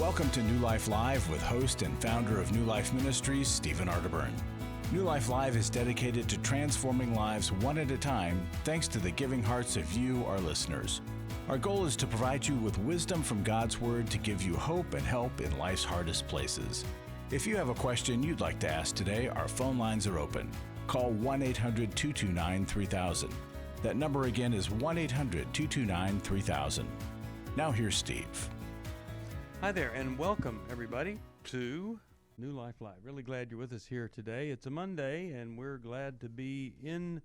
Welcome to New Life Live with host and founder of New Life Ministries, Stephen Arterburn. New Life Live is dedicated to transforming lives one at a time thanks to the giving hearts of you, our listeners. Our goal is to provide you with wisdom from God's Word to give you hope and help in life's hardest places. If you have a question you'd like to ask today, our phone lines are open. Call 1-800-229-3000. That number again is 1-800-229-3000. Now here's Steve. Hi there, and welcome, everybody, to New Life Live. Really glad you're with us here today. It's a Monday, and we're glad to be in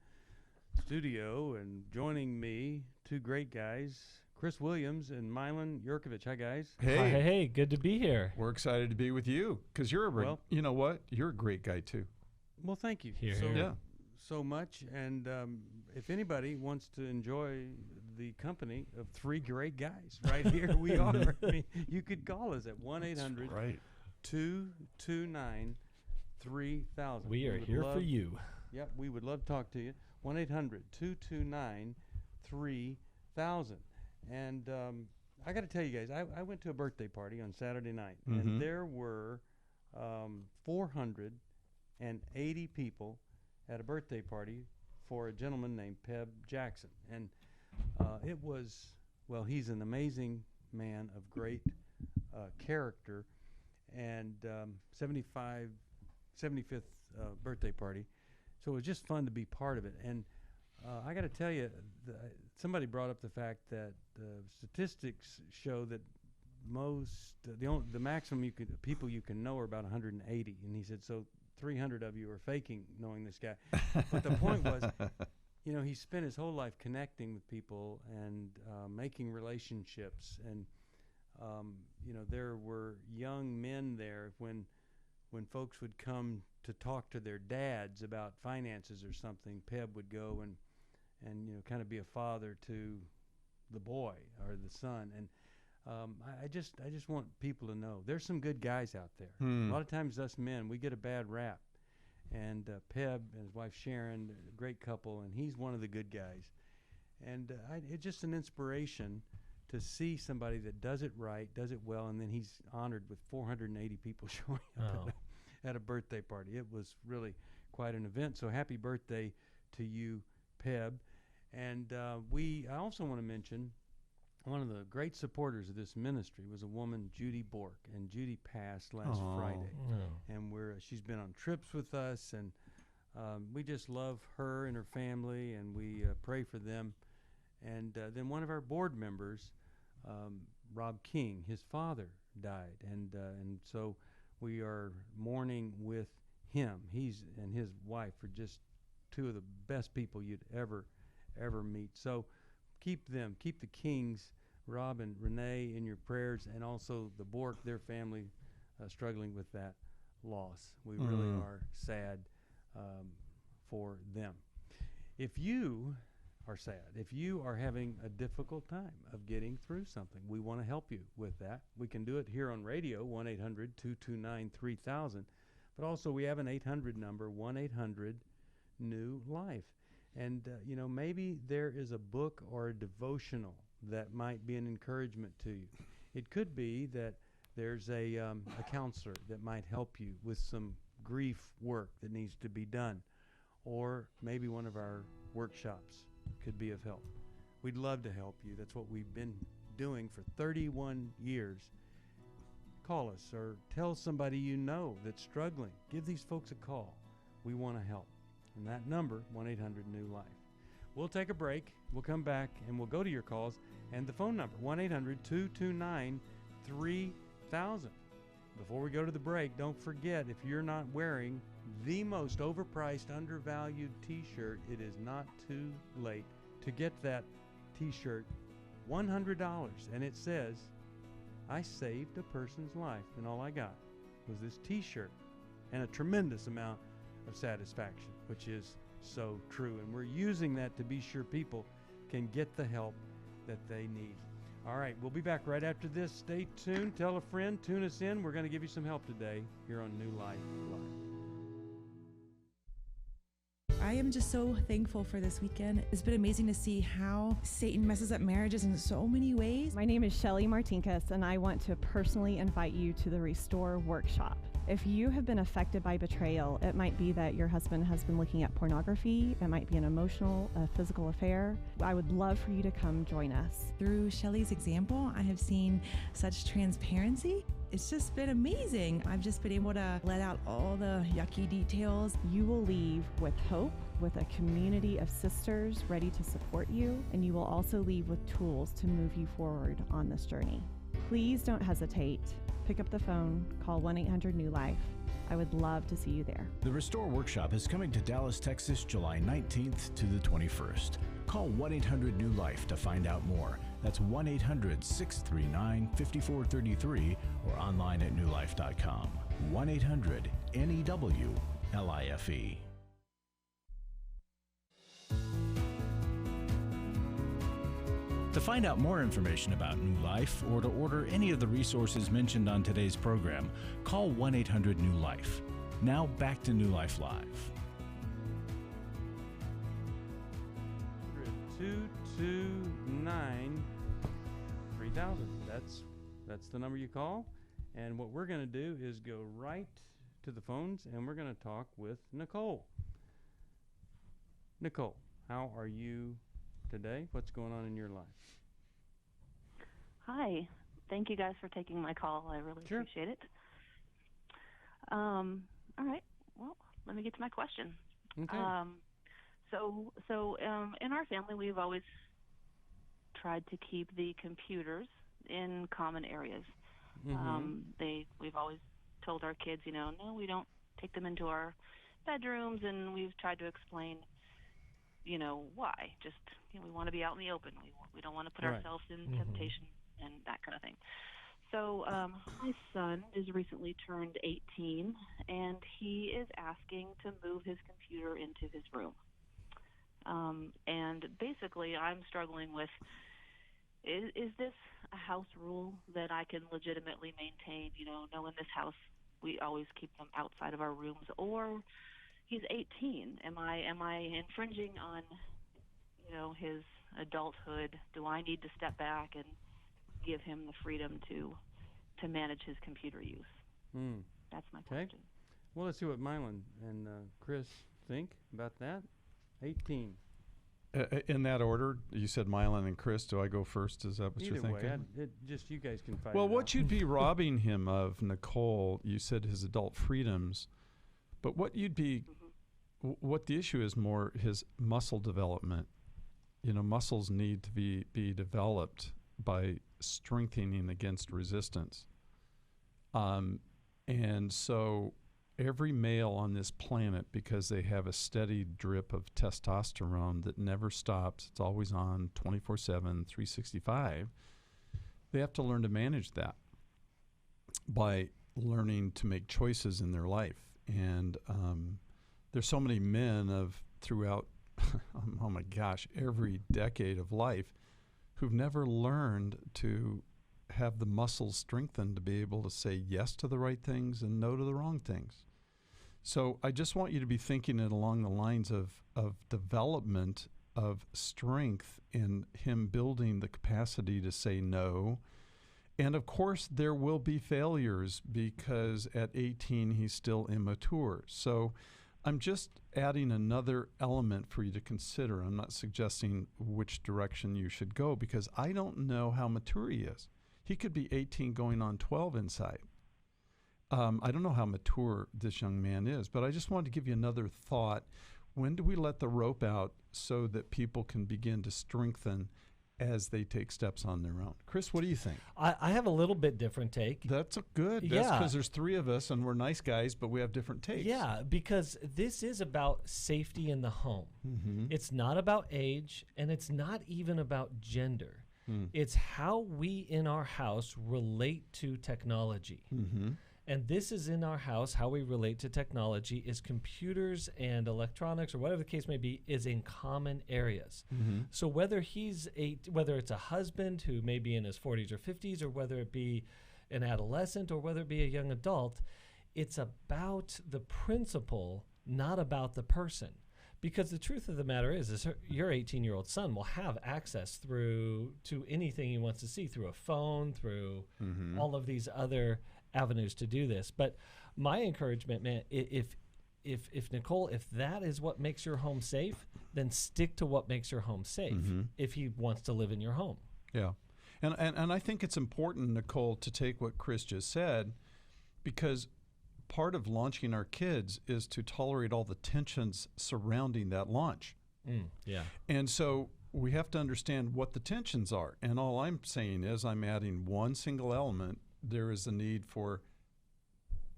studio, and joining me, two great guys, Chris Williams and Milan Yerkovich. Hi, guys. Hey, good to be here. We're excited to be with you, because you're you know what? You're a great guy, too. Well, thank you so much, and if anybody wants to enjoy the company of three great guys, right here we are. I mean, you could call us at 1-800-229-3000. We are here for you. Yep, we would love to talk to you. 1-800-229-3000. And I got to tell you guys, I went to a birthday party on Saturday night, and there were 480 people at a birthday party for a gentleman named Peb Jackson. And it was, well, he's an amazing man of great character, and 75th birthday party. So it was just fun to be part of it. And I got to tell you, somebody brought up the fact that statistics show that the maximum people you can know are about 180. And he said, so 300 of you are faking knowing this guy. But the point was, you know, he spent his whole life connecting with people and making relationships. And, you know, there were young men there when folks would come to talk to their dads about finances or something, Peb would go and you know, kind of be a father to the boy or the son. And I just want people to know there's some good guys out there. A lot of times us men, we get a bad rap. And Peb and his wife Sharon, a great couple, and he's one of the good guys. And it's just an inspiration to see somebody that does it right, does it well, and then he's honored with 480 people showing up at a birthday party. It was really quite an event. So happy birthday to you, Peb. And I also want to mention one of the great supporters of this ministry was a woman, Judy Bork, and Judy passed last Friday. And she's been on trips with us, and we just love her and her family, and we pray for them. And then one of our board members, Rob King, his father died, and so we are mourning with him. He's and his wife are just two of the best people you'd ever meet. So keep the Kings, Rob and Renee, in your prayers, and also the Bork, their family, struggling with that loss. We really are sad for them. If you are sad, if you are having a difficult time of getting through something, we want to help you with that. We can do it here on radio, 1-800-229-3000, but also we have an 800 number, 1-800-NEW-LIFE. And, you know, maybe there is a book or a devotional that might be an encouragement to you. It could be that there's a counselor that might help you with some grief work that needs to be done. Or maybe one of our workshops could be of help. We'd love to help you. That's what we've been doing for 31 years. Call us or tell somebody you know that's struggling. Give these folks a call. We want to help. And that number, 1-800-NEW-LIFE. We'll take a break. We'll come back, and we'll go to your calls. And the phone number, 1-800-229-3000. Before we go to the break, don't forget, if you're not wearing the most overpriced, undervalued T-shirt, it is not too late to get that T-shirt, $100. And it says, I saved a person's life, and all I got was this T-shirt and a tremendous amount of satisfaction, which is so true. And we're using that to be sure people can get the help that they need. All right, we'll be back right after this. Stay tuned. Tell a friend. Tune us in. We're going to give you some help today here on New Life Live. I am just so thankful for this weekend. It's been amazing to see how Satan messes up marriages in so many ways. My name is Shelly Martinkus, and I want to personally invite you to the Restore Workshop. If you have been affected by betrayal, it might be that your husband has been looking at pornography. It might be an emotional, physical affair. I would love for you to come join us. Through Shelly's example, I have seen such transparency. It's just been amazing. I've just been able to let out all the yucky details. You will leave with hope, with a community of sisters ready to support you, and you will also leave with tools to move you forward on this journey. Please don't hesitate. Pick up the phone, call 1-800-NEW-LIFE. I would love to see you there. The Restore Workshop is coming to Dallas, Texas, July 19th to the 21st. Call 1-800-NEW-LIFE to find out more. That's 1-800-639-5433 or online at newlife.com. 1-800-NEW-LIFE. To find out more information about New Life or to order any of the resources mentioned on today's program, call 1-800-NEW-LIFE. Now back to New Life Live. 229-3000. That's the number you call. And what we're going to do is go right to the phones, and we're going to talk with Nicole. Nicole, how are you today? What's going on in your life? Hi. Thank you guys for taking my call. I really appreciate it. All right. Well, let me get to my question. Okay. So in our family, we've always tried to keep the computers in common areas. We've always told our kids, no, we don't take them into our bedrooms, and we've tried to explain, why. Just, we want to be out in the open. We don't want to put ourselves in temptation and that kind of thing. So my son is recently turned 18, and he is asking to move his computer into his room. And basically, I'm struggling with, is this a house rule that I can legitimately maintain? No, in this house, we always keep them outside of our rooms. Or he's 18. Am I infringing on, his adulthood? Do I need to step back and give him the freedom to manage his computer use? That's my question. Well, let's see what Milan and Chris think about that. 18. In that order, you said Milan and Chris. Do I go first? Is that what you're thinking? Either way, just you guys can fight. Well, what you'd be robbing him of, Nicole, you said his adult freedoms, but what you'd be, what the issue is more his muscle development. Muscles need to be developed by strengthening against resistance. And so every male on this planet, because they have a steady drip of testosterone that never stops, it's always on 24/7, 365, they have to learn to manage that by learning to make choices in their life. And there's so many men throughout, oh my gosh, every decade of life who've never learned to have the muscles strengthened to be able to say yes to the right things and no to the wrong things. So I just want you to be thinking it along the lines of development of strength in him building the capacity to say no. And of course, there will be failures because at 18, he's still immature. So I'm just adding another element for you to consider. I'm not suggesting which direction you should go because I don't know how mature he is. He could be 18 going on 12 inside. I don't know how mature this young man is, but I just wanted to give you another thought. When do we let the rope out so that people can begin to strengthen as they take steps on their own? Chris, what do you think? I have a little bit different take. That's good. That's because there's three of us and we're nice guys, but we have different takes. Yeah, because this is about safety in the home. It's not about age, and it's not even about gender. It's how we in our house relate to technology. And this is in our house, how we relate to technology is computers and electronics or whatever the case may be is in common areas. So whether whether it's a husband who may be in his 40s or 50s, or whether it be an adolescent or whether it be a young adult, it's about the principle, not about the person. Because the truth of the matter is your 18-year-old son will have access to anything he wants to see through a phone, through all of these other avenues to do this. But my encouragement, man, if Nicole, if that is what makes your home safe, then stick to what makes your home safe if he wants to live in your home. Yeah. And I think it's important, Nicole, to take what Chris just said, because part of launching our kids is to tolerate all the tensions surrounding that launch. Yeah. And so we have to understand what the tensions are. And all I'm saying is I'm adding one single element. There is a need for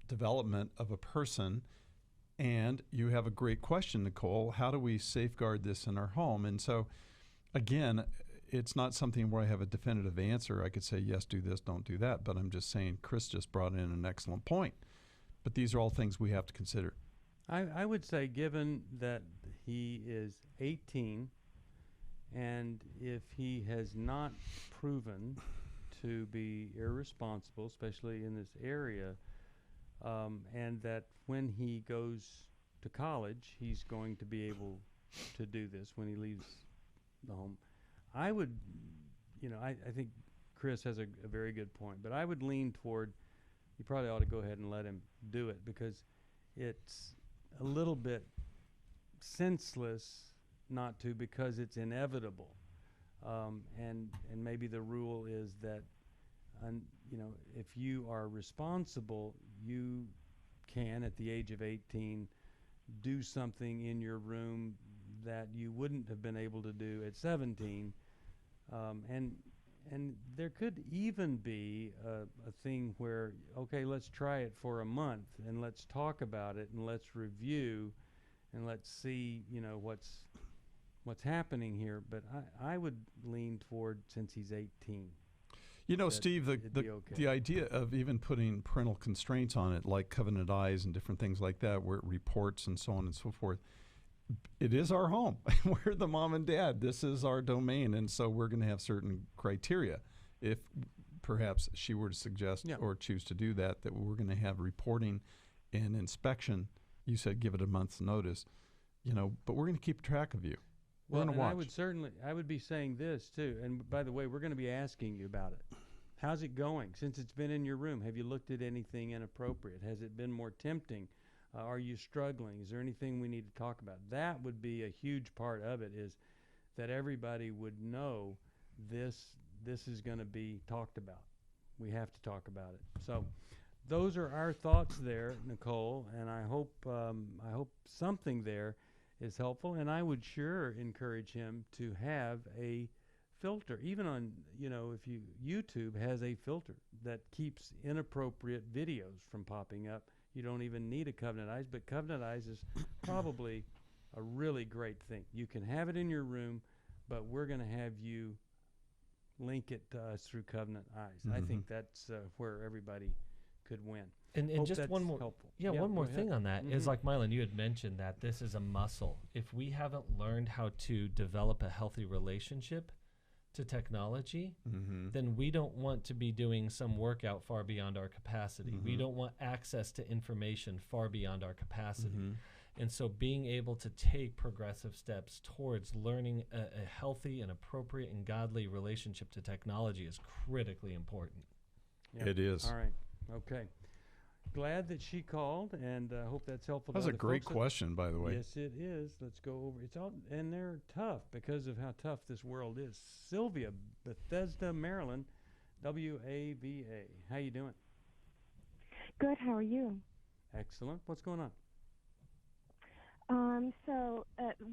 development of a person. And you have a great question, Nicole. How do we safeguard this in our home? And so, again, it's not something where I have a definitive answer. I could say, yes, do this, don't do that. But I'm just saying Chris just brought in an excellent point. But these are all things we have to consider. I would say, given that he is 18, and if he has not proven to be irresponsible, especially in this area, and that when he goes to college, he's going to be able to do this when he leaves the home. I would, I think Chris has a very good point, but I would lean toward you probably ought to go ahead and let him do it, because it's a little bit senseless not to, because it's inevitable. And maybe the rule is that, if you are responsible, you can, at the age of 18, do something in your room that you wouldn't have been able to do at 17. And there could even be a thing where, okay, let's try it for a month and let's talk about it and let's review and let's see, what's happening here. But I would lean toward, since he's 18. Steve, the idea of even putting parental constraints on it, like covenant eyes and different things like that, where it reports and so on and so forth, it is our home. We're the mom and dad. This is our domain, and so we're going to have certain criteria. If perhaps she were to suggest or choose to do that we're going to have reporting and inspection. You said give it a month's notice, but we're going to keep track of you. We're going to watch. I would be saying this too. And by the way, we're going to be asking you about it. How's it going? Since it's been in your room, have you looked at anything inappropriate? Has it been more tempting? Are you struggling? Is there anything we need to talk about? That would be a huge part of it, is that everybody would know this is going to be talked about. We have to talk about it. So those are our thoughts there, Nicole, and I hope something there is helpful. And I would sure encourage him to have a filter. Even on, if YouTube has a filter that keeps inappropriate videos from popping up. You don't even need a Covenant Eyes, but Covenant Eyes is probably a really great thing. You can have it in your room, but we're going to have you link it to us through Covenant Eyes. I think that's where everybody could win. And just one more, helpful. One more thing on that is, like Milan, you had mentioned that this is a muscle. If we haven't learned how to develop a healthy relationship to technology, then we don't want to be doing some workout far beyond our capacity. We don't want access to information far beyond our capacity. And so being able to take progressive steps towards learning a healthy and appropriate and godly relationship to technology is critically important. Yep. It is. All right. Okay. Glad that she called, and hope that's helpful. That was a great question, by the way. Yes, it is. Let's go over. It's all, and they're tough because of how tough this world is. Sylvia, Bethesda, Maryland, WAVA. How you doing? Good. How are you? Excellent. What's going on?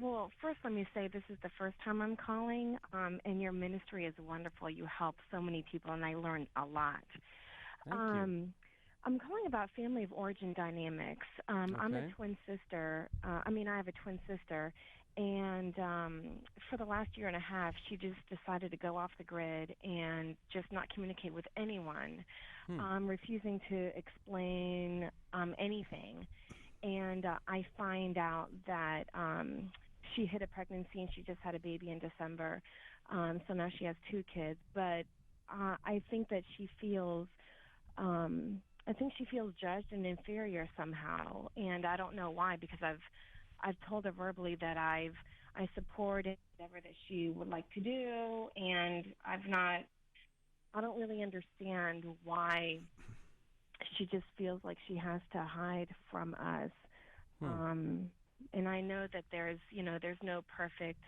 Well, first let me say this is the first time I'm calling, and your ministry is wonderful. You help so many people, and I learned a lot. Thank you. I'm calling about family of origin dynamics. I'm a twin sister. I have a twin sister, and for the last year and a half, she just decided to go off the grid and just not communicate with anyone, refusing to explain anything. And I find out that she hit a pregnancy and she just had a baby in December. So now she has 2 kids. But I think that she feels judged and inferior somehow. And I don't know why, because I've I've told her verbally that I support whatever that she would like to do, and I don't really understand why she just feels like she has to hide from us. And I know that there's no perfect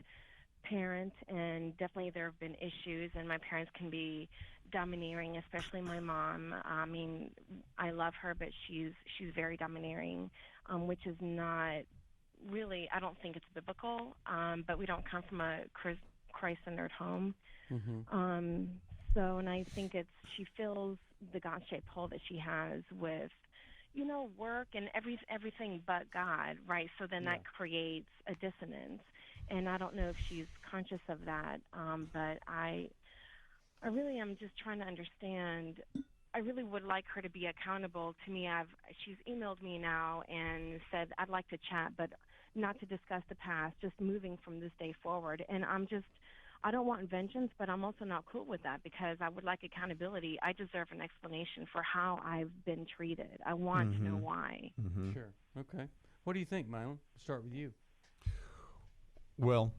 parent, and definitely there have been issues, and my parents can be domineering, especially my mom. I mean, I love her, but she's very domineering, which is not really, I don't think it's biblical, but we don't come from a Christ-centered home. And I think she feels the God-shaped hole that she has with, work and everything but God, right? So then that creates a dissonance. And I don't know if she's conscious of that, but I really am just trying to understand. I really would like her to be accountable to me. She's emailed me now and said, I'd like to chat, but not to discuss the past, just moving from this day forward. And I don't want vengeance, but I'm also not cool with that because I would like accountability. I deserve an explanation for how I've been treated. I want to know why. Sure. Okay. What do you think, Milan? Start with you. Well,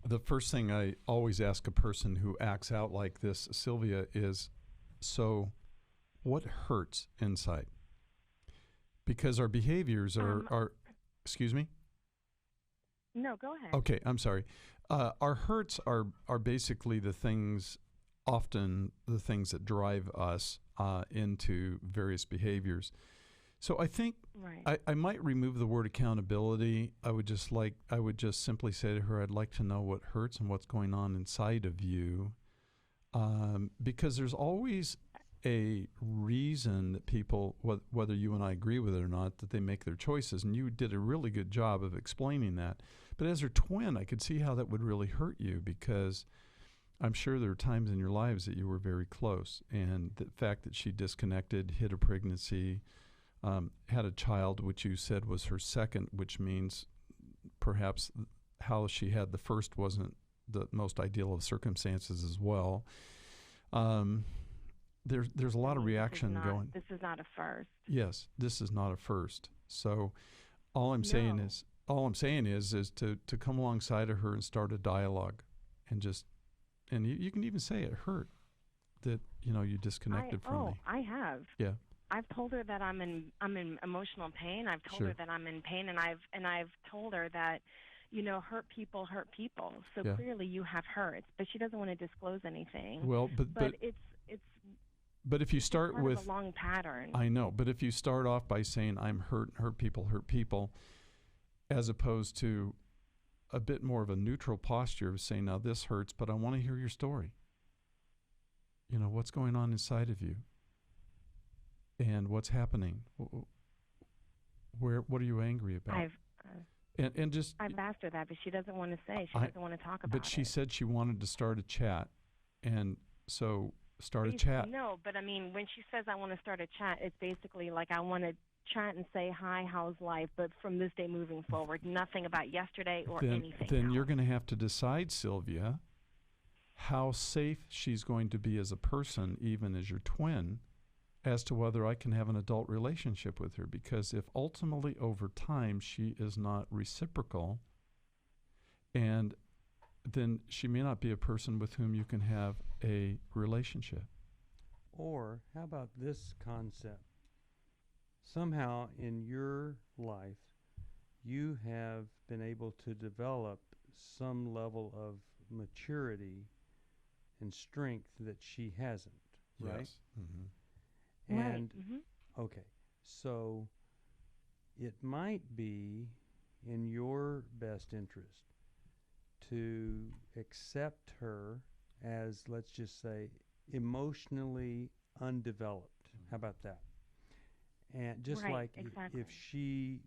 the first thing I always ask a person who acts out like this, Sylvia, is, so what hurts inside? Because our behaviors are excuse me? No, go ahead. Okay, I'm sorry. Our hurts are basically often the things that drive us into various behaviors. So I think I might remove the word accountability. I would just simply say to her, I'd like to know what hurts and what's going on inside of you, because there's always a reason that people, whether you and I agree with it or not, that they make their choices. And you did a really good job of explaining that. But as her twin, I could see how that would really hurt you, because I'm sure there are times in your lives that you were very close. And the fact that she disconnected, hid a pregnancy, had a child, which you said was her second, which means perhaps how she had the first wasn't the most ideal of circumstances as well. There's a lot of reaction going. This is not a first. Yes, this is not a first. So all I'm saying is to come alongside of her and start a dialogue, and you can even say it hurt that you disconnected from me. I have. Yeah. I've told her that I'm in emotional pain. I've told her that I'm in pain, and I've told her that hurt people hurt people. So clearly you have hurts, but she doesn't want to disclose anything. Well, but it's but if you start with a long pattern. I know, but if you start off by saying I'm hurt people, as opposed to a bit more of a neutral posture of saying, now this hurts, but I want to hear your story. What's going on inside of you? And what's happening? What are you angry about? I've asked her that, but she doesn't want to say. She doesn't want to talk about it. But she said she wanted to start a chat, and so start a chat. No, but I mean, when she says I want to start a chat, it's basically like I want to chat and say, hi, how's life? But from this day moving forward, nothing about yesterday or anything Then else. you're going to have to decide, Sylvia, how safe she's going to be as a person, even as your twin, as to whether I can have an adult relationship with her. Because if ultimately over time she is not reciprocal, and then she may not be a person with whom you can have a relationship. Or how about this concept? Somehow in your life, you have been able to develop some level of maturity and strength that she hasn't, right? Yes. And okay, so it might be in your best interest to accept her as, let's just say, emotionally undeveloped. How about that? And just if she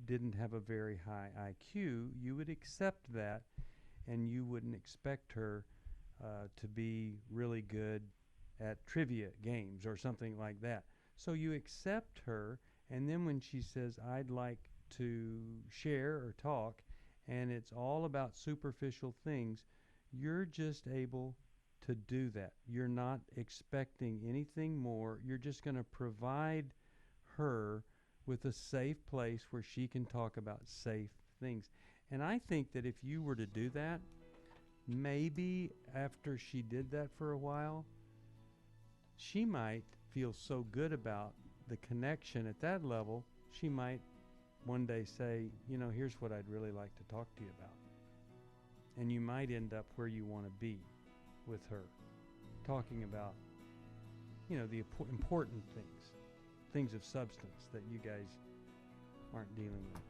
didn't have a very high IQ, you would accept that, and you wouldn't expect her to be really good at trivia games or something like that. So you accept her, and then when she says, I'd like to share or talk, and it's all about superficial things, you're just able to do that. You're not expecting anything more. You're just going to provide her with a safe place where she can talk about safe things. And I think that if you were to do that, maybe after she did that for a while, she might feel so good about the connection at that level, she might one day say, you know, here's what I'd really like to talk to you about. And you might end up where you want to be with her, talking about, you know, the important things of substance that you guys aren't dealing with.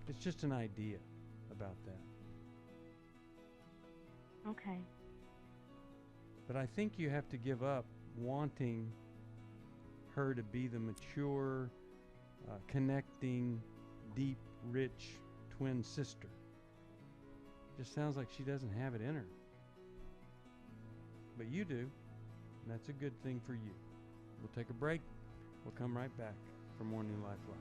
It's just an idea about that. Okay. But I think you have to give up wanting her to be the mature, connecting, deep, rich twin sister. Just sounds like she doesn't have it in her. But you do, and that's a good thing for you. We'll take a break. We'll come right back for more New Life Live.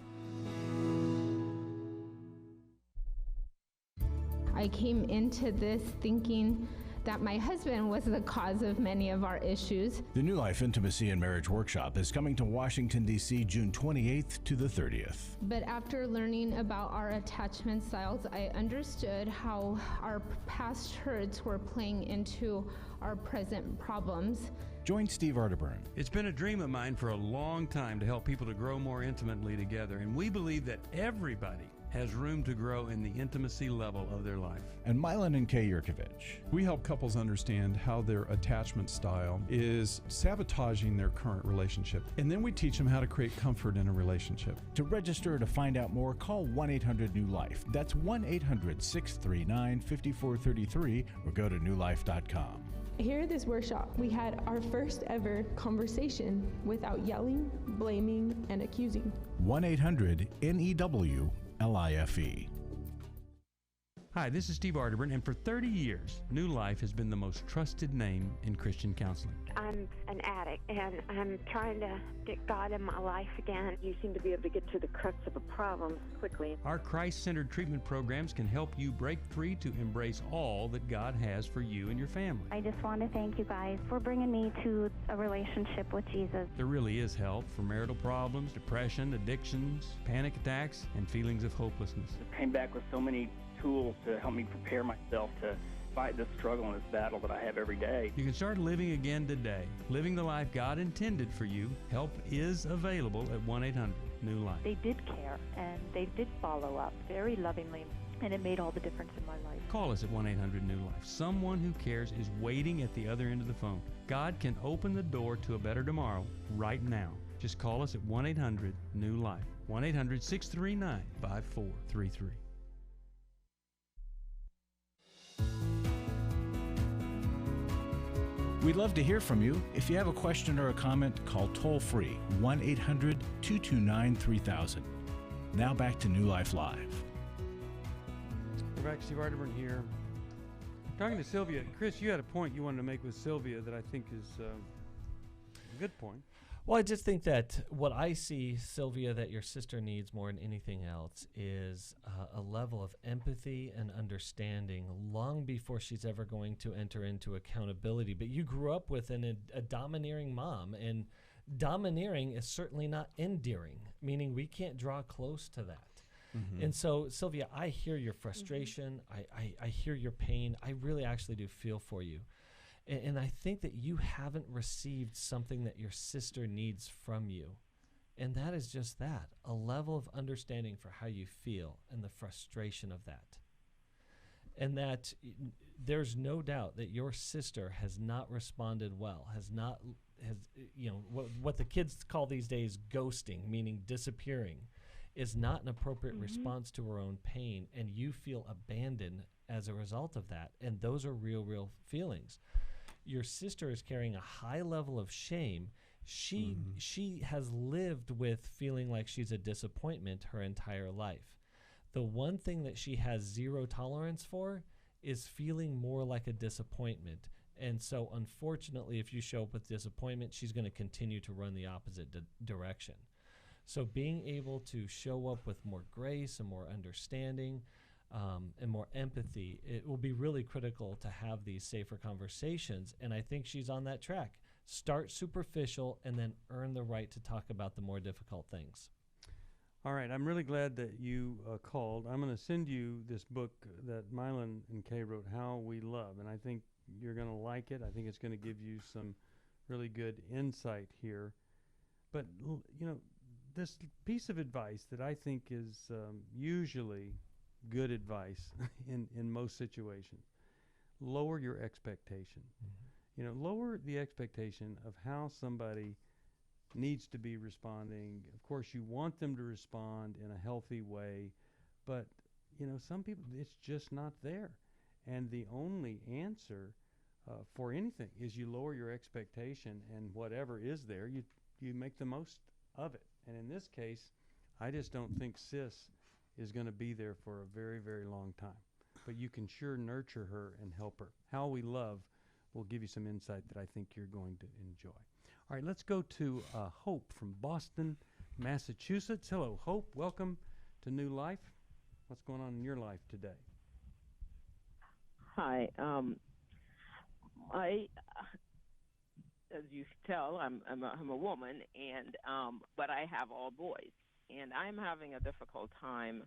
I came into this thinking that my husband was the cause of many of our issues. The New Life Intimacy and Marriage Workshop is coming to Washington, D.C. June 28th to the 30th. But after learning about our attachment styles, I understood how our past hurts were playing into our present problems. Join Steve Arterburn. It's been a dream of mine for a long time to help people to grow more intimately together, and we believe that everybody has room to grow in the intimacy level of their life. And Milan and Yerkovich. We help couples understand how their attachment style is sabotaging their current relationship. And then we teach them how to create comfort in a relationship. To register or to find out more, call 1-800-NEW-LIFE. That's 1-800-639-5433 or go to newlife.com. Here at this workshop, we had our first ever conversation without yelling, blaming, and accusing. 1-800-NEW-LIFE. Hi, this is Steve Arterburn, and for 30 years, New Life has been the most trusted name in Christian counseling. I'm an addict, and I'm trying to get God in my life again. You seem to be able to get to the crux of a problem quickly. Our Christ-centered treatment programs can help you break free to embrace all that God has for you and your family. I just want to thank you guys for bringing me to a relationship with Jesus. There really is help for marital problems, depression, addictions, panic attacks, and feelings of hopelessness. I came back with so many tools to help me prepare myself to fight this struggle and this battle that I have every day. You can start living again today, living the life God intended for you. Help is available at 1-800-NEW-LIFE. They did care, and they did follow up very lovingly, and it made all the difference in my life. Call us at 1-800-NEW-LIFE. Someone who cares is waiting at the other end of the phone. God can open the door to a better tomorrow right now. Just call us at 1-800-NEW-LIFE. 1-800-639-5433. We'd love to hear from you. If you have a question or a comment, call toll-free 1-800-229-3000. Now back to New Life Live. We're back. Steve Arterburn here. Talking to Sylvia. Chris, you had a point you wanted to make with Sylvia that I think is a good point. Well, I just think that what I see, Sylvia, that your sister needs more than anything else is a level of empathy and understanding long before she's ever going to enter into accountability. But you grew up with a domineering mom, and domineering is certainly not endearing, meaning we can't draw close to that. Mm-hmm. And so, Sylvia, I hear your frustration. Mm-hmm. I hear your pain. I really actually do feel for you. And I think that you haven't received something that your sister needs from you. And that is just that, a level of understanding for how you feel and the frustration of that. And that there's no doubt that your sister has not responded well, has what the kids call these days ghosting, meaning disappearing, is not an appropriate mm-hmm. response to her own pain. And you feel abandoned as a result of that. And those are real feelings. Your sister is carrying a high level of shame. She has lived with feeling like she's a disappointment her entire life. The one thing that she has zero tolerance for is feeling more like a disappointment. And so, unfortunately, if you show up with disappointment, she's going to continue to run the opposite direction. So being able to show up with more grace and more understanding, and more empathy, it will be really critical to have these safer conversations. And I think she's on that track. Start superficial and then earn the right to talk about the more difficult things. All right, I'm really glad that you called. I'm going to send you this book that Milan and Kay wrote, How We Love, and I think you're going to like it. I think it's going to give you some really good insight here. But, this piece of advice that I think is usually good advice in most situations, lower your expectation. Lower the expectation of how somebody needs to be responding. Of course, you want them to respond in a healthy way, but, some people, it's just not there. And the only answer for anything is you lower your expectation, and whatever is there, you make the most of it. And in this case, I just don't think Sis is going to be there for a very, very long time. But you can sure nurture her and help her. How We Love will give you some insight that I think you're going to enjoy. All right, let's go to Hope from Boston, Massachusetts. Hello, Hope. Welcome to New Life. What's going on in your life today? Hi. I, as you can tell, I'm a woman, and but I have all boys, and I'm having a difficult time.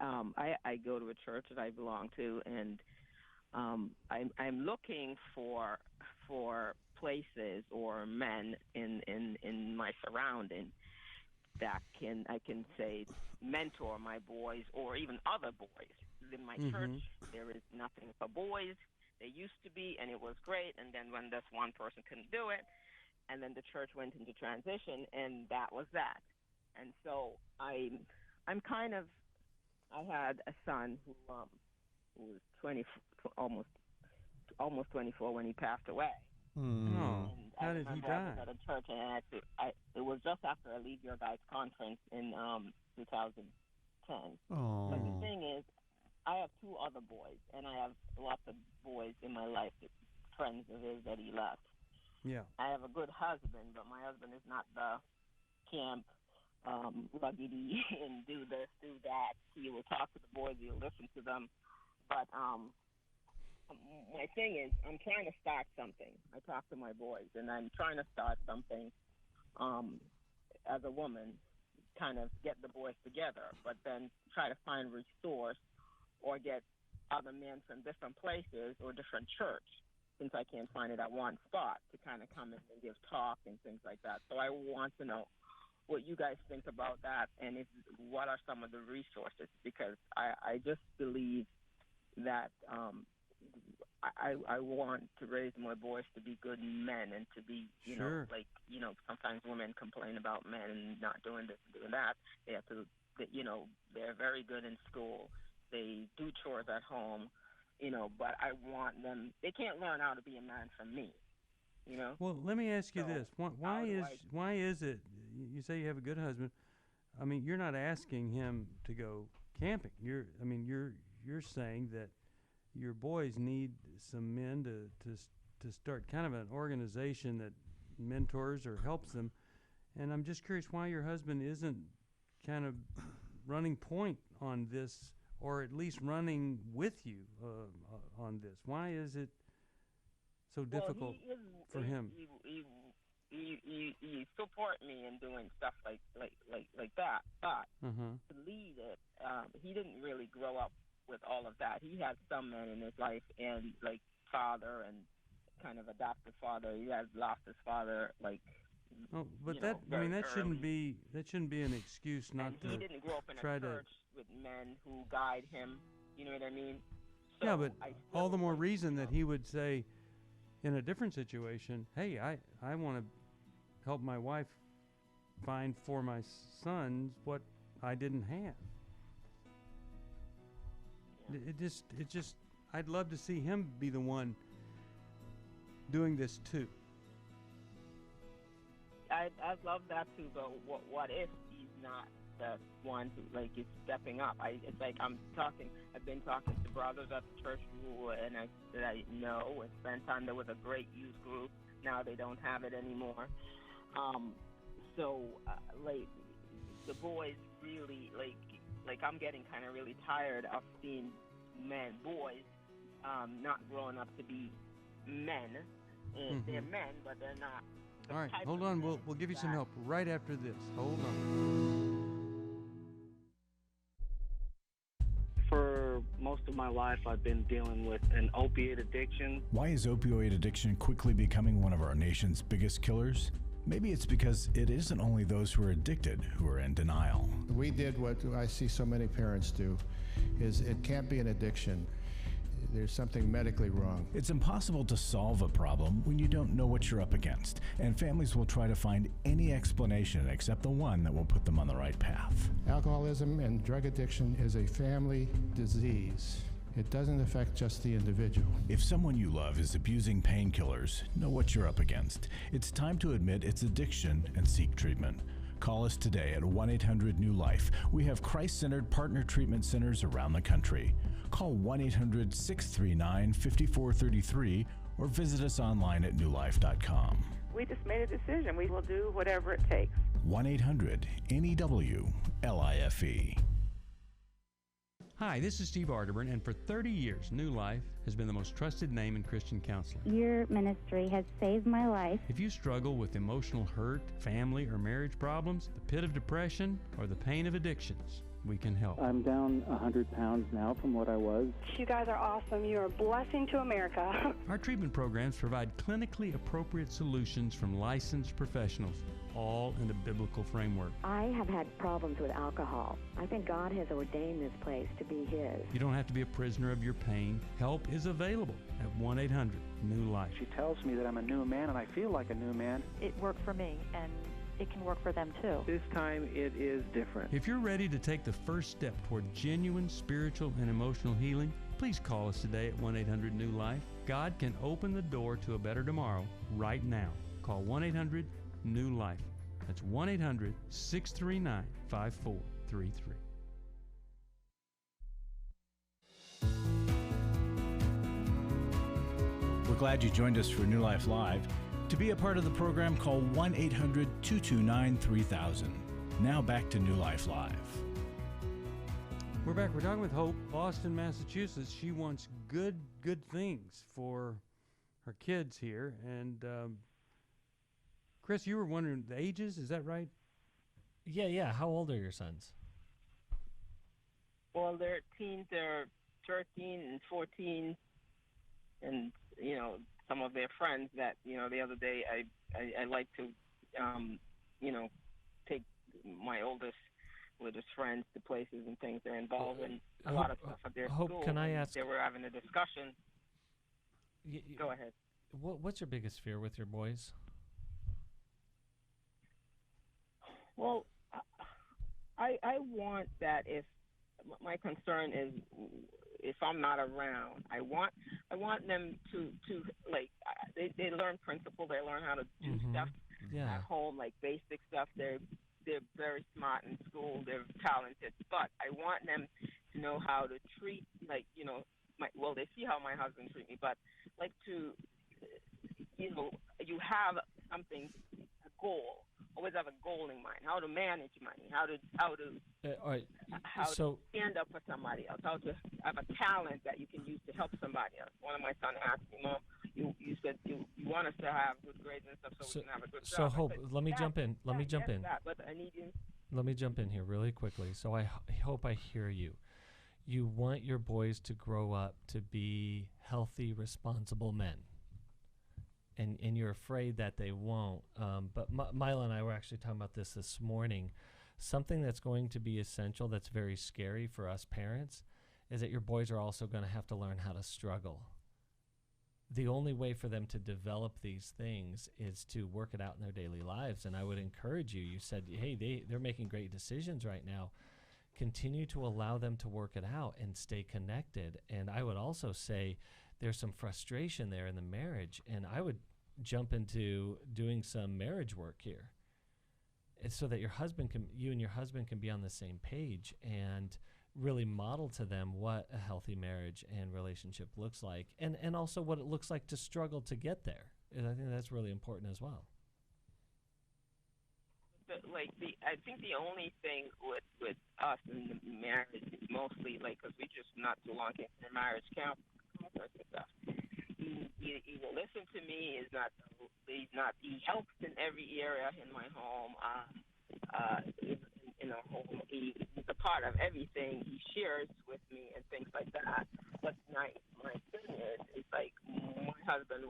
I go to a church that I belong to, and I'm looking for places or men in my surrounding that I can say mentor my boys or even other boys. In my church, there is nothing for boys. There used to be, and it was great. And then when this one person couldn't do it, and then the church went into transition, and that was that. And so I'm kind of. I had a son who was 20, almost 24 when he passed away. Oh, how did he die? I was at a church, and it was just after a Leave Your Guys conference in 2010. Oh. But the thing is, I have two other boys, and I have lots of boys in my life, friends of his that he left. Yeah. I have a good husband, but my husband is not the camp ruggedy and do this, do that. He will talk to the boys, he'll listen to them. But my thing is, I'm trying to start something. I talk to my boys, and I'm trying to start something as a woman, kind of get the boys together, but then try to find resource or get other men from different places or different church, since I can't find it at one spot, to kind of come in and give talk and things like that. So I want to know what you guys think about that, and what are some of the resources, because I just believe that I want to raise my boys to be good men and to be, sometimes women complain about men not doing this and doing that. They have to, they're very good in school. They do chores at home, but I want them, they can't learn how to be a man from me, Well, let me ask you this. Why is it, you say you have a good husband, I mean, you're not asking him to go camping. You're saying that your boys need some men to start kind of an organization that mentors or helps them. And I'm just curious why your husband isn't kind of running point on this, or at least running with you on this. Why is it so difficult for him? He support me in doing stuff like that, but to lead it, he didn't really grow up with all of that. He had some men in his life, and like father and kind of adopted father. He has lost his father, like. Oh, but that shouldn't be an excuse not to. He didn't grow up in a church with men who guide him. You know what I mean? So yeah, but all the more reason that he would say, in a different situation, hey, I want to help my wife find for my sons what I didn't have. Yeah. It just, I'd love to see him be the one doing this too. I'd love that too, but what if he's not the one who is stepping up? It's like I've been talking to brothers at the church that I know and spent time there with a great youth group. Now they don't have it anymore. The boys really I'm getting kind of really tired of seeing boys not growing up to be men. And they're men, but they're not All right, hold on. We'll give you some help right after this. Hold on. For most of my life, I've been dealing with an opiate addiction. Why is opioid addiction quickly becoming one of our nation's biggest killers? Maybe it's because it isn't only those who are addicted who are in denial. We did what I see so many parents do, is it can't be an addiction. There's something medically wrong. It's impossible to solve a problem when you don't know what you're up against, and families will try to find any explanation except the one that will put them on the right path. Alcoholism and drug addiction is a family disease. It doesn't affect just the individual. If someone you love is abusing painkillers, know what you're up against. It's time to admit it's addiction and seek treatment. Call us today at 1-800-NEW-LIFE. We have Christ-centered partner treatment centers around the country. Call 1-800-639-5433 or visit us online at newlife.com. We just made a decision. We will do whatever it takes. 1-800-NEW-LIFE. Hi, this is Steve Arterburn, and for 30 years, New Life has been the most trusted name in Christian counseling. Your ministry has saved my life. If you struggle with emotional hurt, family or marriage problems, the pit of depression, or the pain of addictions, we can help. I'm down 100 pounds now from what I was. You guys are awesome. You're a blessing to America. Our treatment programs provide clinically appropriate solutions from licensed professionals, all in a biblical framework. I have had problems with alcohol. I think God has ordained this place to be His. You don't have to be a prisoner of your pain. Help is available at 1-800-NEW-LIFE. She tells me that I'm a new man, and I feel like a new man. It worked for me, and it can work for them too. This time it is different. If you're ready to take the first step toward genuine spiritual and emotional healing, please call us today at 1-800-NEW-LIFE. God can open the door to a better tomorrow right now. Call 1-800-NEW-LIFE. That's 1-800-639-5433. We're glad you joined us for New Life Live. To be a part of the program, call 1-800-229-3000. Now back to New Life Live. We're back. We're talking with Hope, Boston, Massachusetts. She wants good things for her kids here. And Chris, you were wondering the ages, is that right? Yeah. How old are your sons? Well, they're teens. They're 13 and 14, and some of their friends that the other day I like to take my oldest with his friends to places and things. They're involved in a lot of stuff at their Hope, school. can I ask? They were having a discussion. Go ahead. What's your biggest fear with your boys? Well, I want that if my concern is if I'm not around, I want them to like they learn principle, they learn how to do stuff at home, like basic stuff. They're very smart in school, they're talented, but I want them to know how to treat they see how my husband treat me, but like to you have something, a goal. Always have a goal in mind. How to manage money. How to stand up for somebody else. How to have a talent that you can use to help somebody else. One of my sons asked me, Mom, you said you want us to have good grades and stuff so we can have a good job. So Hope, let me jump in. But I need you. Let me jump in here really quickly. So I hope I hear you. You want your boys to grow up to be healthy, responsible men. And you're afraid that they won't. But Milan and I were actually talking about this morning. Something that's going to be essential, that's very scary for us parents, is that your boys are also going to have to learn how to struggle. The only way for them to develop these things is to work it out in their daily lives. And I would encourage you. You said, hey, they're making great decisions right now. Continue to allow them to work it out and stay connected. And I would also say, there's some frustration there in the marriage, and I would jump into doing some marriage work here, so that you and your husband can be on the same page and really model to them what a healthy marriage and relationship looks like, and also what it looks like to struggle to get there. And I think that's really important as well. I think the only thing with us in the marriage is mostly because we just not too long into marriage count. Stuff. Either listen to me is not he helps in every area in my home. In our home, he's a part of everything. He shares with me and things like that. But my thing is like my husband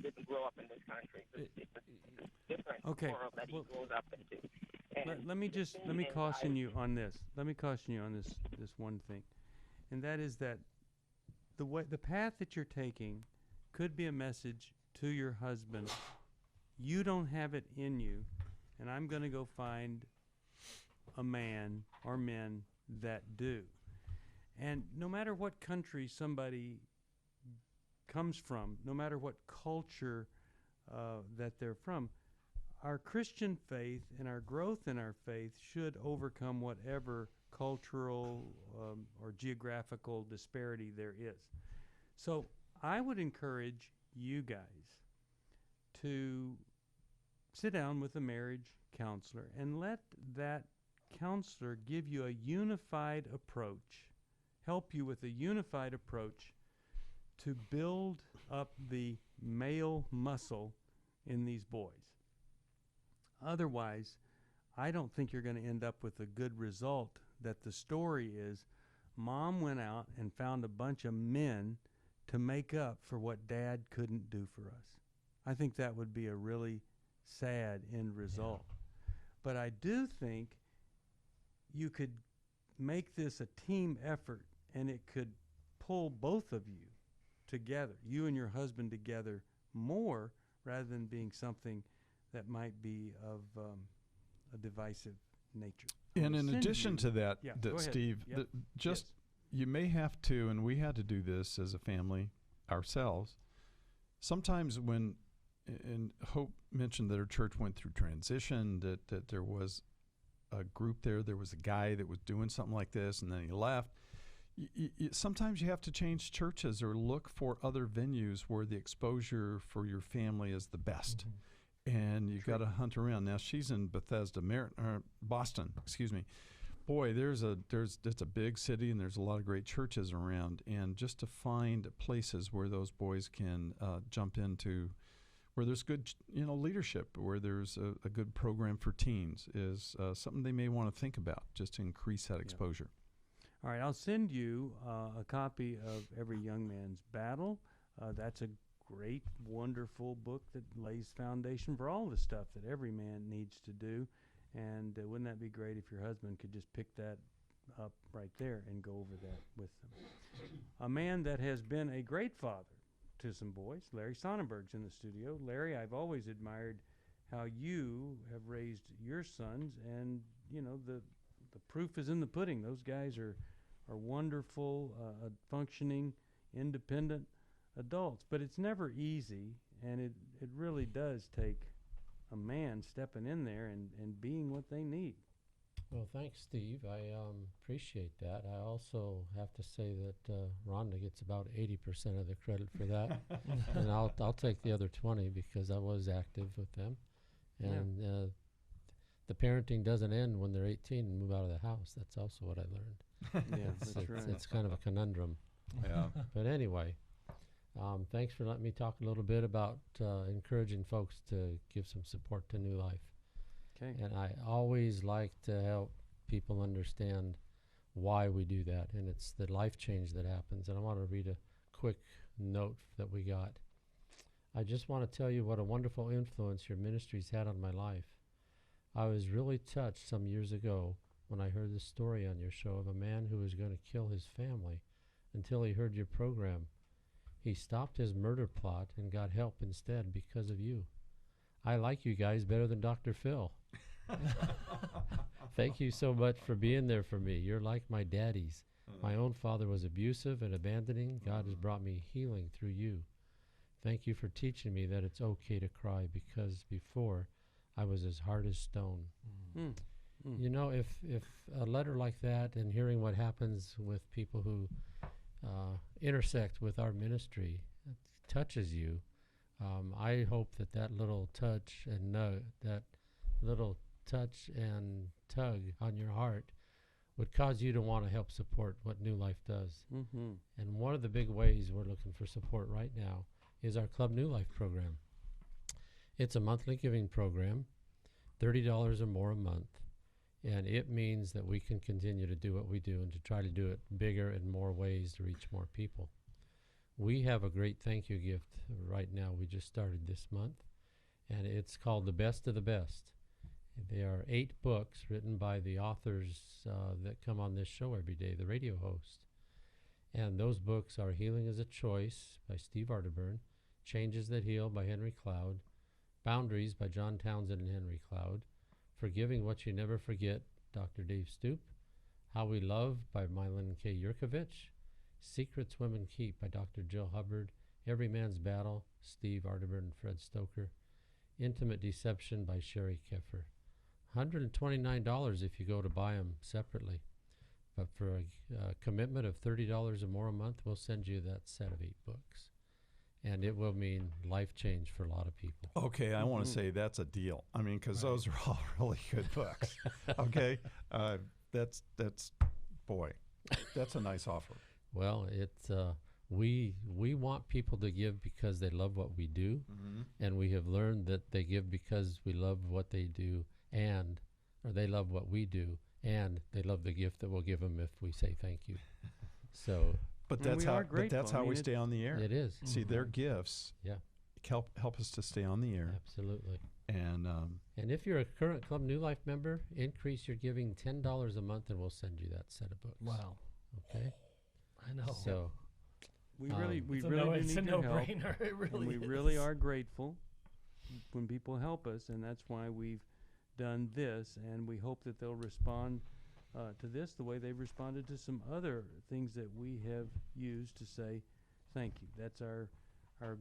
didn't grow up in this country. It's a different world that he grows up into. Let me caution you on this. Let me caution you on this one thing, and that is that the path that you're taking could be a message to your husband. You don't have it in you, and I'm going to go find a man or men that do. And no matter what country somebody comes from, no matter what culture that they're from, our Christian faith and our growth in our faith should overcome whatever cultural or geographical disparity there is. So I would encourage you guys to sit down with a marriage counselor and let that counselor give you a unified approach, help you with a unified approach to build up the male muscle in these boys. Otherwise, I don't think you're going to end up with a good result that the story is mom went out and found a bunch of men to make up for what dad couldn't do for us. I think that would be a really sad end result. Yeah. But I do think you could make this a team effort, and it could pull both of you together, you and your husband together more, rather than being something that might be of a divisive nature. And in addition to that, Steve, yep. You may have to, and we had to do this as a family ourselves, sometimes when, and Hope mentioned that her church went through transition, that there was a group there was a guy that was doing something like this, and then he left. Sometimes you have to change churches or look for other venues where the exposure for your family is the best. Mm-hmm. And you've got to hunt around. Now, she's in Boston, excuse me. Boy, it's a big city, and there's a lot of great churches around. And just to find places where those boys can jump into, where there's good, leadership, where there's a good program for teens, is something they may want to think about, just to increase that exposure. All right, I'll send you a copy of Every Young Man's Battle. That's a great, wonderful book that lays foundation for all the stuff that every man needs to do. And wouldn't that be great if your husband could just pick that up right there and go over that with them? A man that has been a great father to some boys, Larry Sonnenberg's in the studio. Larry, I've always admired how you have raised your sons, and the proof is in the pudding. Those guys are wonderful, functioning, independent adults. But it's never easy, and it really does take a man stepping in there and being what they need. Well, thanks, Steve. I appreciate that. I also have to say that Rhonda gets about 80% of the credit for that, and I'll take the other 20 because I was active with them. And the parenting doesn't end when they're 18 and move out of the house. That's also what I learned. Yeah, that's right. It's kind of a conundrum. Yeah. But anyway, thanks for letting me talk a little bit about encouraging folks to give some support to New Life. Okay. And I always like to help people understand why we do that, and it's the life change that happens. And I want to read a quick note that we got. I just want to tell you what a wonderful influence your ministry's had on my life. I was really touched some years ago when I heard the story on your show of a man who was going to kill his family until he heard your program. He stopped his murder plot and got help instead because of you. I like you guys better than Dr. Phil. Thank you so much for being there for me. You're like my daddies. My own father was abusive and abandoning. God has brought me healing through you. Thank you for teaching me that it's okay to cry, because before I was as hard as stone. You know, if a letter like that and hearing what happens with people who intersect with our ministry touches you, I hope that little touch and that little touch and tug on your heart would cause you to want to help support what New Life does. Mm-hmm. And one of the big ways we're looking for support right now is our Club New Life program. It's a monthly giving program, $30 or more a month, and it means that we can continue to do what we do and to try to do it bigger in more ways to reach more people. We have a great thank you gift right now. We just started this month, and it's called The Best of the Best. There are 8 books written by the authors that come on this show every day, the radio host. And those books are Healing is a Choice by Steve Arterburn, Changes That Heal by Henry Cloud, Boundaries by John Townsend and Henry Cloud, Forgiving What You Never Forget, Dr. Dave Stoop, How We Love by Milan K. Yerkovich, Secrets Women Keep by Dr. Jill Hubbard, Every Man's Battle, Steve Arterburn and Fred Stoker, Intimate Deception by Sherry Keffer. $129 if you go to buy them separately. But for a commitment of $30 or more a month, we'll send you that set of 8 books. And it will mean life change for a lot of people. Okay, I want to say that's a deal. I mean, because those are all really good books. Okay, that's a nice offer. Well, it's we want people to give because they love what we do, and we have learned that they give because we love what they do, or they love what we do, and they love the gift that we'll give them if we say thank you. So. But that's how we stay on the air. It is. See, their gifts help us to stay on the air. Absolutely. And if you're a current Club New Life member, increase your giving $10 a month, and we'll send you that set of books. Wow. Okay. I know. So we really do it's need a your help. no-brainer. It really and we is. really are grateful when people help us, and that's why we've done this, and we hope that they'll respond to this the way they've responded to some other things that we have used to say thank you. That's our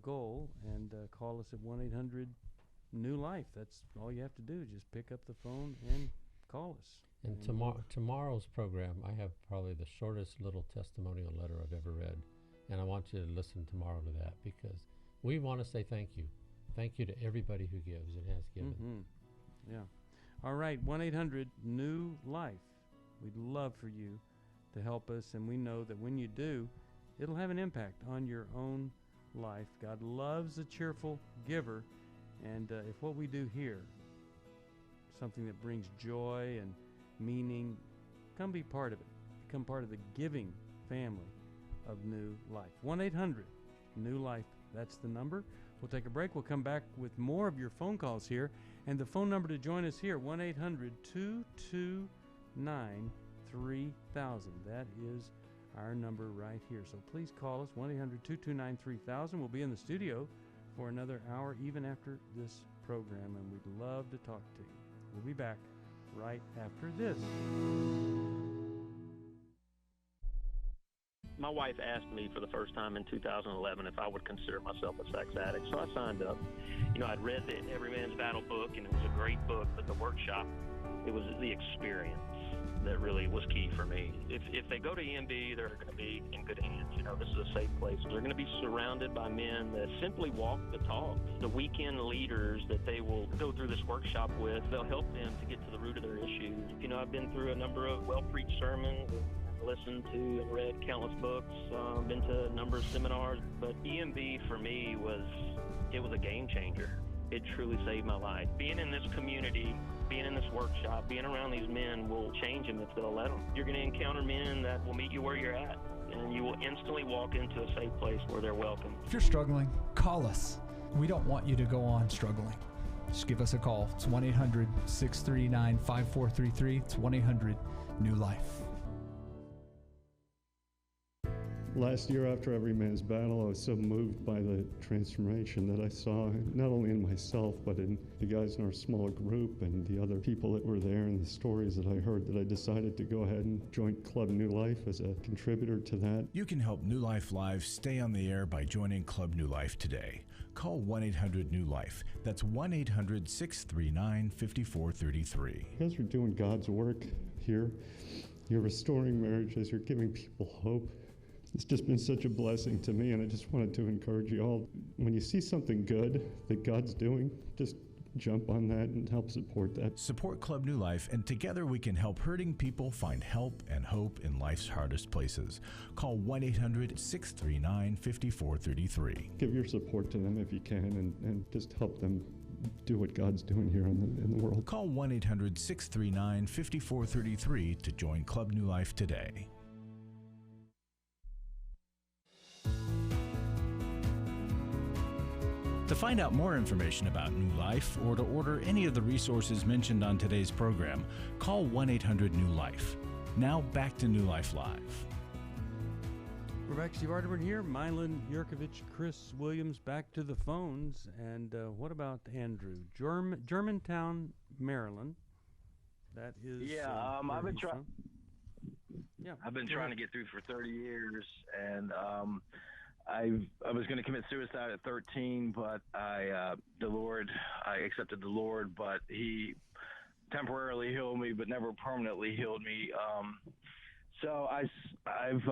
goal, and call us at 1-800-NEW-LIFE. That's all you have to do. Just pick up the phone and call us. And tomorrow's program, I have probably the shortest little testimonial letter I've ever read, and I want you to listen tomorrow to that because we want to say thank you. Thank you to everybody who gives and has given. Yeah. All right, 1-800-NEW-LIFE. We'd love for you to help us, and we know that when you do, it'll have an impact on your own life. God loves a cheerful giver, and if what we do here, something that brings joy and meaning, come be part of it. Become part of the giving family of New Life. 1-800-NEW-LIFE. That's the number. We'll take a break. We'll come back with more of your phone calls here, and the phone number to join us here, 1-800-229-3000. That is our number right here. So please call us, 1-800-229-3000. We'll be in the studio for another hour, even after this program, and we'd love to talk to you. We'll be back right after this. My wife asked me for the first time in 2011 if I would consider myself a sex addict, so I signed up. You know, I'd read the Every Man's Battle book, and it was a great book, but the workshop, it was the experience that really was key for me. If they go to EMB, they're going to be in good hands. You know, this is a safe place. They're going to be surrounded by men that simply walk the talk. The weekend leaders that they will go through this workshop with, they'll help them to get to the root of their issues. You know, I've been through a number of well-preached sermons, listened to and read countless books, been to a number of seminars, but EMB for me was a game changer. It truly saved my life. Being in this community, being in this workshop, being around these men will change them if they'll let them. You're going to encounter men that will meet you where you're at, and you will instantly walk into a safe place where they're welcome. If you're struggling, call us. We don't want you to go on struggling. Just give us a call. It's 1-800-639-5433. It's 1-800-NEW-LIFE. Last year, after Every Man's Battle, I was so moved by the transformation that I saw, not only in myself, but in the guys in our small group and the other people that were there and the stories that I heard, that I decided to go ahead and join Club New Life as a contributor to that. You can help New Life Live stay on the air by joining Club New Life today. Call 1-800-NEW-LIFE. That's 1-800-639-5433. You guys are doing God's work here. You're restoring marriages. You're giving people hope. It's just been such a blessing to me, and I just wanted to encourage you all. When you see something good that God's doing, just jump on that and help support that. Support Club New Life, and together we can help hurting people find help and hope in life's hardest places. Call 1-800-639-5433. Give your support to them if you can, and just help them do what God's doing here in the world. Call 1-800-639-5433 to join Club New Life today. To find out more information about New Life or to order any of the resources mentioned on today's program, call 1-800-NEW-LIFE. Now back to New Life Live. We're back. Steve Arterburn here. Milan, Yerkovich, Chris Williams back to the phones. And what about Andrew? Germantown, Maryland. That is. Yeah, I've been trying. Yeah, I've been trying to get through for 30 years, and I was going to commit suicide at 13, but I accepted the Lord, but He temporarily healed me, but never permanently healed me. So I've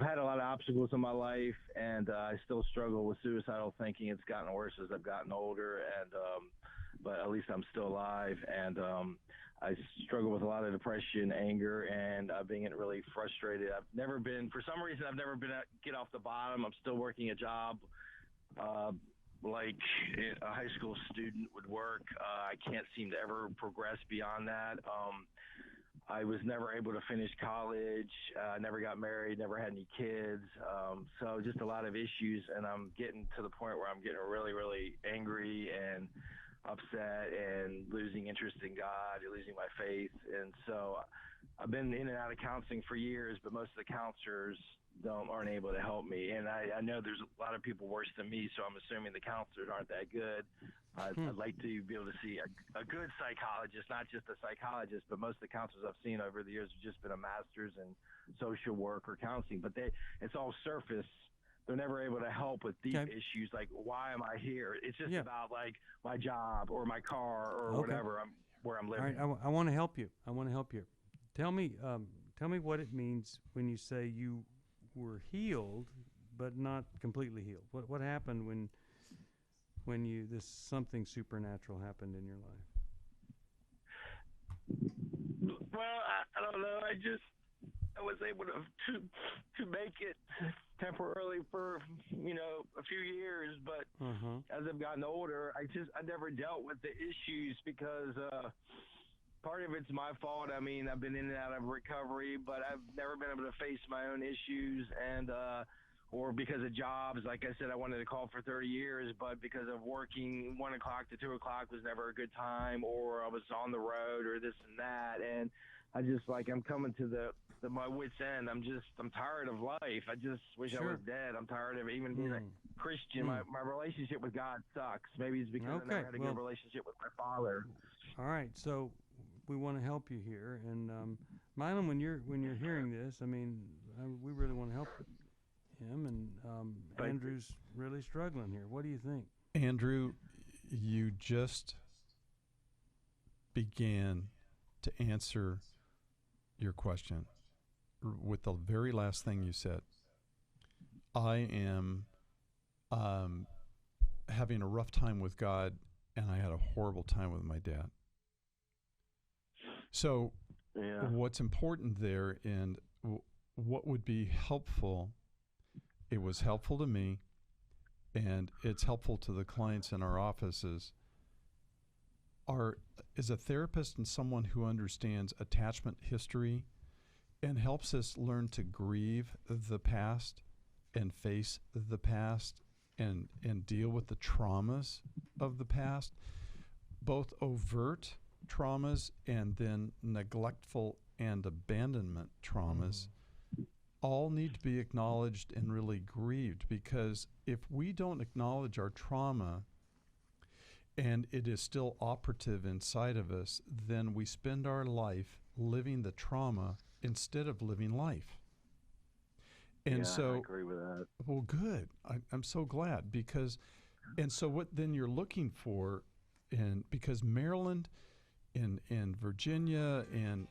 had a lot of obstacles in my life, and I still struggle with suicidal thinking. It's gotten worse as I've gotten older, and but at least I'm still alive. And I struggle with a lot of depression, anger, and being really frustrated. For some reason, I've never been get off the bottom. I'm still working a job like a high school student would work. I can't seem to ever progress beyond that. I was never able to finish college, never got married, never had any kids. So just a lot of issues, and I'm getting to the point where I'm getting really, really angry and upset and losing interest in God, losing my faith. And so I've been in and out of counseling for years, but most of the counselors aren't able to help me. And I know there's a lot of people worse than me, so I'm assuming the counselors aren't that good. I'd like to be able to see a good psychologist, not just a psychologist, but most of the counselors I've seen over the years have just been a master's in social work or counseling, but it's all surface. They're never able to help with deep issues like, why am I here? It's just about like my job or my car or whatever where I'm living. All right, I want to help you. Tell me what it means when you say you were healed, but not completely healed. What happened when something supernatural happened in your life? Well, I don't know. I was able to make it temporarily for a few years, but as I've gotten older, I never dealt with the issues because part of it's my fault. I mean, I've been in and out of recovery, but I've never been able to face my own issues, and or because of jobs. Like I said, I wanted to call for 30 years, but because of working 1 o'clock to 2 o'clock was never a good time, or I was on the road or this and that, and I just I'm coming to my wit's end. I'm tired of life. I just wish I was dead. I'm tired of even being a Christian. My relationship with God sucks. Maybe it's because I never had a good relationship with my father. All right, so we want to help you here, and Milan, when you're hearing this, I mean, we really want to help him, and Andrew's really struggling here. What do you think? Andrew, you just began to answer your question with the very last thing you said. I am having a rough time with God, and I had a horrible time with my dad. So what's important there, and what would be helpful, it was helpful to me, and it's helpful to the clients in our offices, is a therapist and someone who understands attachment history and helps us learn to grieve the past and face the past and deal with the traumas of the past, both overt traumas and then neglectful and abandonment traumas, all need to be acknowledged and really grieved, because if we don't acknowledge our trauma and it is still operative inside of us, then we spend our life living the trauma instead of living life. And so, I agree with that. Well, good. I'm so glad, and so what then you're looking for, and because Maryland and Virginia and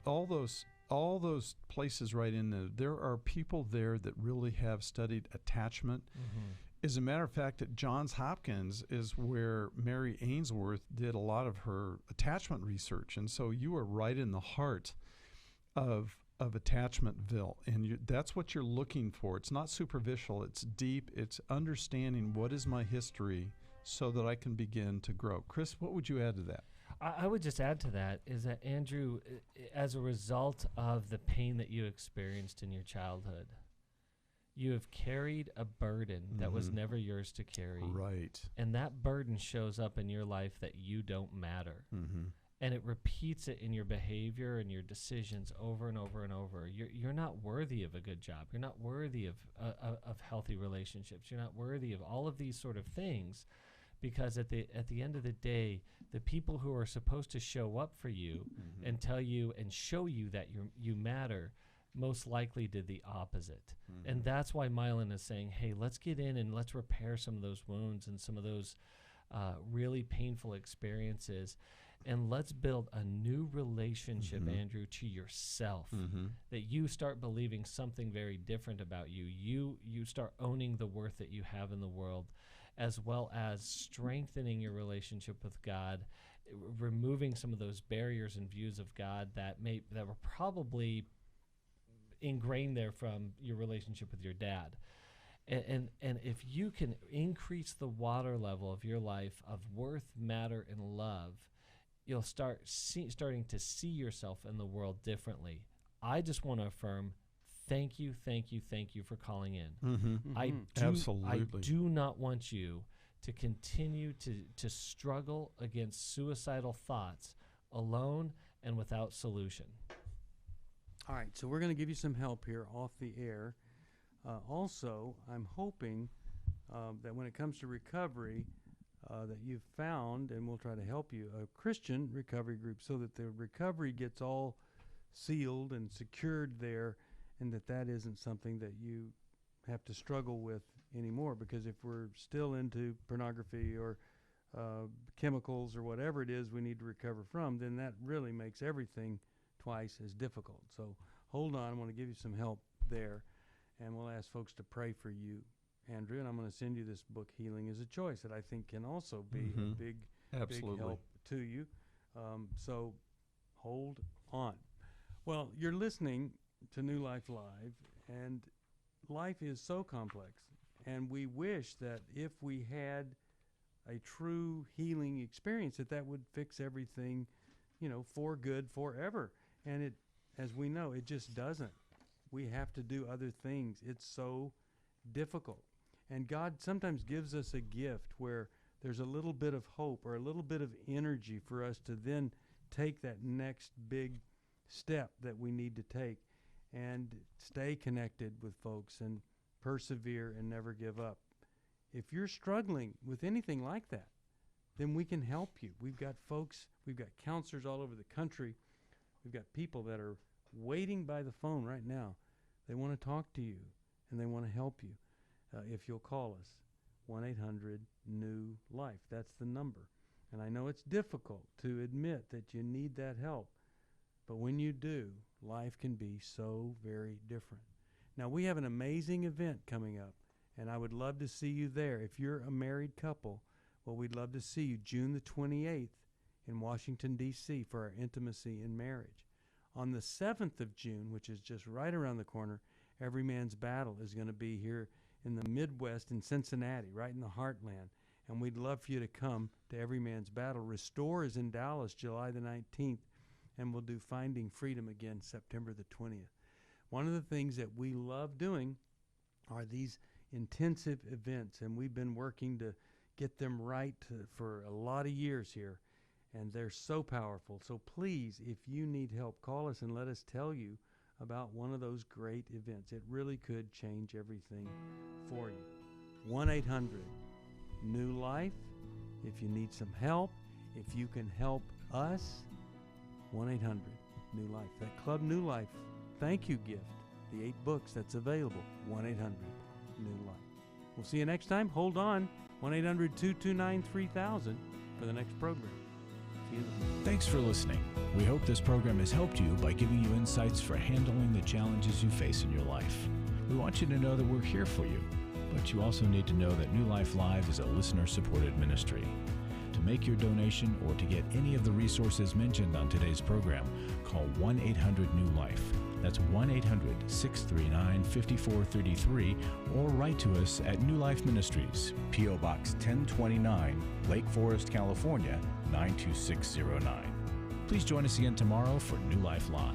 all those places right in there are people there that really have studied attachment. As a matter of fact, at Johns Hopkins is where Mary Ainsworth did a lot of her attachment research, and so you are right in the heart of Attachmentville, and that's what you're looking for. It's not superficial, it's deep, it's understanding what is my history so that I can begin to grow. Chris, what would you add to that? I would just add to that is that, Andrew, as a result of the pain that you experienced in your childhood, you have carried a burden that was never yours to carry. Right. And that burden shows up in your life that you don't matter. And it repeats it in your behavior and your decisions over and over and over. You're not worthy of a good job. You're not worthy of healthy relationships. You're not worthy of all of these sort of things, because at the end of the day, the people who are supposed to show up for you and tell you and show you that you matter most likely did the opposite. And that's why Milan is saying, hey, let's get in and let's repair some of those wounds and some of those really painful experiences. And let's build a new relationship, Andrew, to yourself, that you start believing something very different about you. You start owning the worth that you have in the world, as well as strengthening your relationship with God, removing some of those barriers and views of God that were probably ingrained there from your relationship with your dad. And if you can increase the water level of your life of worth, matter, and love, you'll starting to see yourself in the world differently. I just want to affirm, thank you for calling in. I do not want you to continue to struggle against suicidal thoughts alone and without solution. All right, so we're going to give you some help here off the air. Also, I'm hoping that when it comes to recovery, that you've found, and we'll try to help you, a Christian recovery group, so that the recovery gets all sealed and secured there, and that isn't something that you have to struggle with anymore. Because if we're still into pornography or chemicals or whatever it is we need to recover from, then that really makes everything twice as difficult. So hold on, I want to give you some help there, and we'll ask folks to pray for you, Andrew, and I'm going to send you this book, Healing is a Choice, that I think can also be a big help to you. So hold on. Well, you're listening to New Life Live, and life is so complex, and we wish that if we had a true healing experience, that would fix everything, for good forever. And it, as we know, it just doesn't. We have to do other things. It's so difficult. And God sometimes gives us a gift where there's a little bit of hope or a little bit of energy for us to then take that next big step that we need to take and stay connected with folks and persevere and never give up. If you're struggling with anything like that, then we can help you. We've got folks, we've got counselors all over the country. We've got people that are waiting by the phone right now. They want to talk to you, and they want to help you. If you'll call us, 1-800-NEW-LIFE. That's the number. And I know it's difficult to admit that you need that help, but when you do, life can be so very different. Now, we have an amazing event coming up, and I would love to see you there. If you're a married couple, well, we'd love to see you June the 28th in Washington, D.C. for our Intimacy in Marriage. On the 7th of June, which is just right around the corner, Every Man's Battle is going to be here in the Midwest in Cincinnati, right in the heartland. And we'd love for you to come to Every Man's Battle. Restore is in Dallas, July the 19th, and we'll do Finding Freedom again, September the 20th. One of the things that we love doing are these intensive events, and we've been working to get them right for a lot of years here, and they're so powerful. So please, if you need help, call us and let us tell you about one of those great events. It really could change everything for you. 1-800-NEW-LIFE. If you need some help, if you can help us, 1-800-NEW-LIFE. That Club New Life thank you gift, the 8 books that's available, 1-800-NEW-LIFE. We'll see you next time. Hold on, 1-800-229-3000 for the next program. See you then. Thanks for listening. We hope this program has helped you by giving you insights for handling the challenges you face in your life. We want you to know that we're here for you, but you also need to know that New Life Live is a listener-supported ministry. To make your donation or to get any of the resources mentioned on today's program, call 1-800-NEW-LIFE. That's 1-800-639-5433, or write to us at New Life Ministries, P.O. Box 1029, Lake Forest, California, 92609. Please join us again tomorrow for New Life Live.